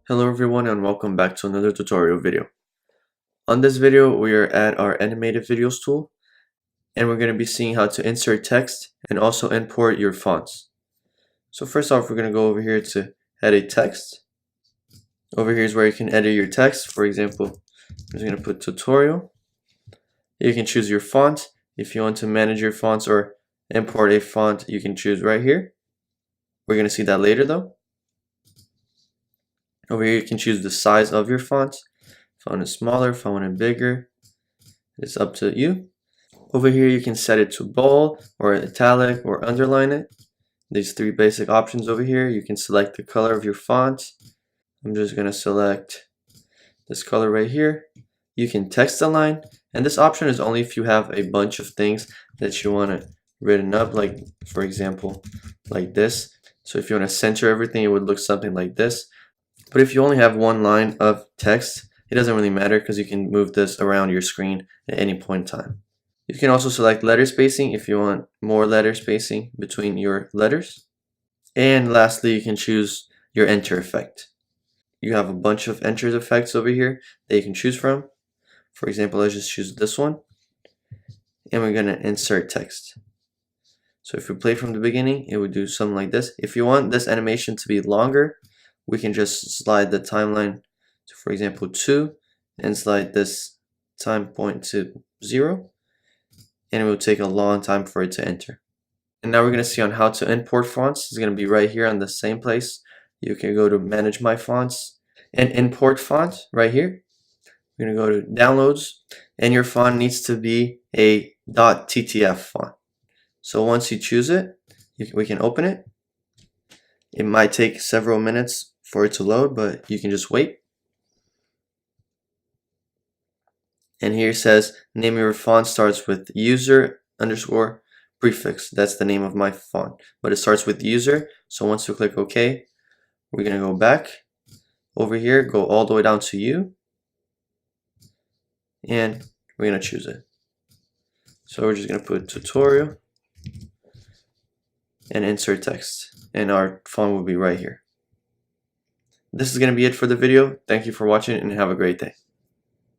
Hello everyone and welcome back to another tutorial video. On this video we are at our animated videos tool and we're going to be seeing how to insert text and also import your fonts. So first off we're going to go over here to edit text. Over here is where you can edit your text. For example, I'm just going to put tutorial. You can choose your font. If you want to manage your fonts or import a font, you can choose right here. We're going to see that later though. Over here you can choose the size of your font. If I want it smaller, if I want it bigger, it's up to you. Over here you can set it to bold or italic or underline it. These three basic options over here. You can select the color of your font. I'm just going to select this color right here. You can text align, and this option is only if you have a bunch of things that you want it written up, like for example like this. So if you want to center everything, it would look something like this. But if you only have one line of text, it doesn't really matter because you can move this around your screen at any point in time. You can also select letter spacing if you want more letter spacing between your letters. And lastly, you can choose your enter effect. You have a bunch of enter effects over here that you can choose from. For example, let's just choose this one. And we're going to insert text. So if we play from the beginning, it would do something like this. If you want this animation to be longer, we can just slide the timeline to, for example, 2 and slide this time point to 0, and it will take a long time for it to enter. And now we're going to see on how to import fonts. It's going to be right here on the same place. You can go to manage my fonts and import font right here. We're going to go to downloads, and your font needs to be a .ttf font. So once you choose it, we can open it. It might take several minutes for it to load, but you can just wait. And here it says name of your font starts with user underscore prefix. That's the name of my font, but it starts with user. So once you click OK, we're going to go back over here, go all the way down to you, and we're going to choose it. So we're just going to put tutorial and insert text, and our font will be right here. This is going to be it for the video. Thank you for watching and have a great day.